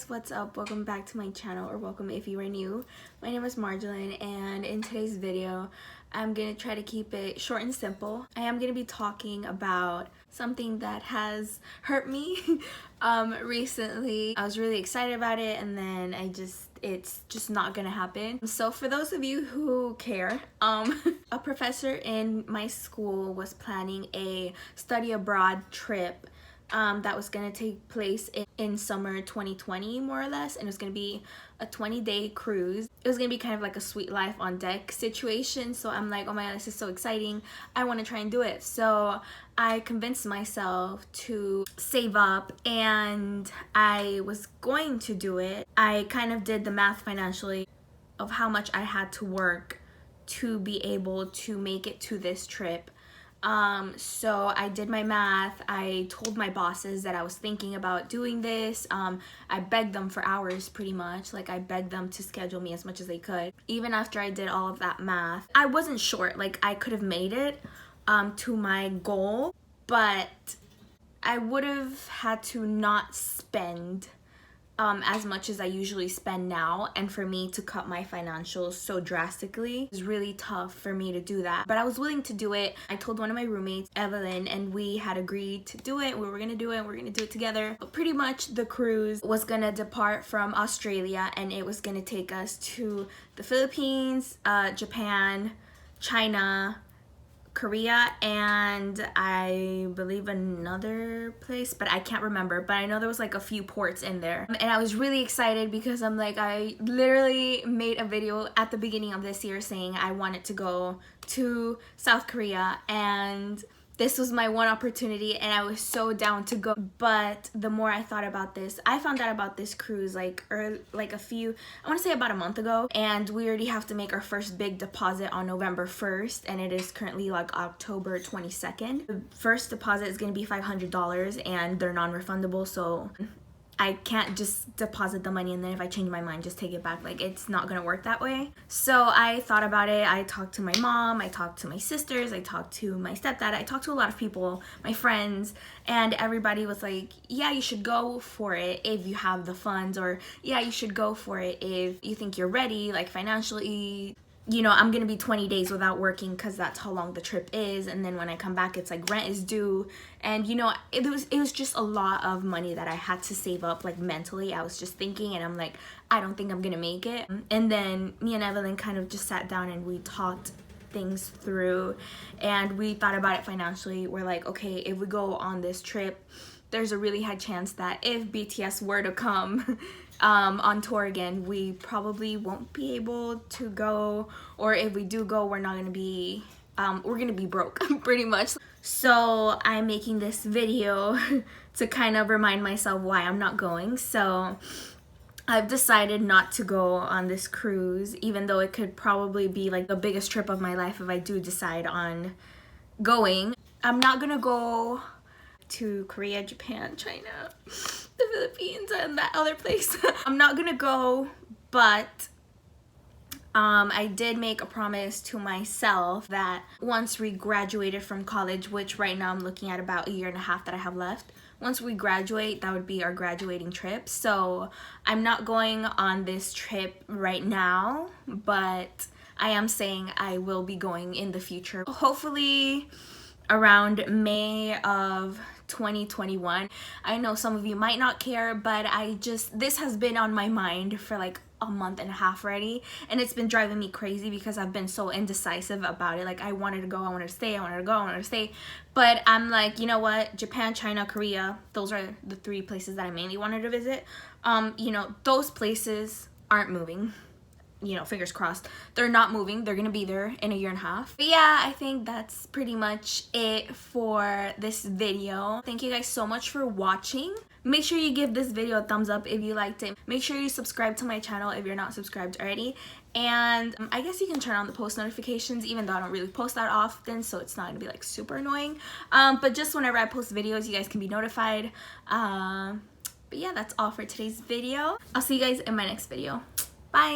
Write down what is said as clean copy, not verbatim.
guys, what's up? Welcome back to my channel, or welcome if you are new. My name is Maryelin, and in today's video I'm gonna try to keep it short and simple. I am gonna be talking about something that has hurt me recently. I was really excited about it, and then it's just not gonna happen. So for those of you who care, a professor in my school was planning a study abroad trip that was gonna take place in summer 2020, more or less, and it was gonna be a 20-day cruise. It was gonna be kind of like a sweet life on deck situation. So I'm like, oh my god, this is so exciting, I want to try and do it. So I convinced myself to save up, and I was going to do it. I kind of did the math financially of how much I had to work to be able to make it to this trip. So I did my math. I told my bosses that I was thinking about doing this. I begged them for hours, pretty much. Like, I begged them to schedule me as much as they could. Even after I did all of that math, I wasn't sure. Like, I could have made it to my goal, but I would have had to not spend as much as I usually spend now, and for me to cut my financials so drastically, it was really tough for me to do that. But I was willing to do it. I told one of my roommates, Evelyn, and we had agreed to do it. We were gonna do it, we were gonna do it together. But pretty much the cruise was gonna depart from Australia, and it was gonna take us to the Philippines, Japan, China, Korea, and I believe another place, but I can't remember. But I know there was like a few ports in there, and I was really excited because I'm like, I literally made a video at the beginning of this year saying I wanted to go to South Korea, and this was my one opportunity, and I was so down to go. But the more I thought about this, I found out about this cruise I want to say about a month ago, and we already have to make our first big deposit on November 1st, and it is currently like October 22nd. The first deposit is going to be $500, and they're non-refundable, so I can't just deposit the money and then if I change my mind just take it back. Like, it's not gonna work that way. So I thought about it. I talked to my mom, I talked to my sisters, I talked to my stepdad, I talked to a lot of people, my friends, and everybody was like, yeah, you should go for it if you have the funds, or yeah, you should go for it if you think you're ready, like financially. You know, I'm gonna be 20 days without working because that's how long the trip is, and then when I come back it's like rent is due, and you know, it was just a lot of money that I had to save up. Like, mentally I was just thinking, and I'm like, I don't think I'm gonna make it. And then me and Evelyn kind of just sat down and we talked things through, and we thought about it financially. We're like, okay, if we go on this trip, there's a really high chance that if BTS were to come on tour again, we probably won't be able to go, or if we do go, we're not gonna be we're gonna be broke pretty much. So I'm making this video to kind of remind myself why I'm not going. So I've decided not to go on this cruise, even though it could probably be like the biggest trip of my life if I do decide on going. I'm not gonna go to Korea, Japan, China, the Philippines, and that other place. I'm not gonna go, but I did make a promise to myself that once we graduated from college, which right now I'm looking at about a year and a half that I have left, once we graduate, that would be our graduating trip. So I'm not going on this trip right now, but I am saying I will be going in the future, hopefully around May of 2021. I know some of you might not care, but this has been on my mind for like a month and a half already, and it's been driving me crazy because I've been so indecisive about it. Like, I wanted to go, I wanted to stay, I wanted to go, I wanted to stay, but I'm like, you know what, Japan, China, Korea, those are the three places that I mainly wanted to visit. You know, those places aren't moving. You know, fingers crossed, they're not moving. They're gonna be there in a year and a half. But yeah, I think that's pretty much it for this video. Thank you guys so much for watching. Make sure you give this video a thumbs up if you liked it. Make sure you subscribe to my channel if you're not subscribed already. And I guess you can turn on the post notifications, even though I don't really post that often, so it's not gonna be like super annoying. But just whenever I post videos, you guys can be notified. But yeah, that's all for today's video. I'll see you guys in my next video. Bye!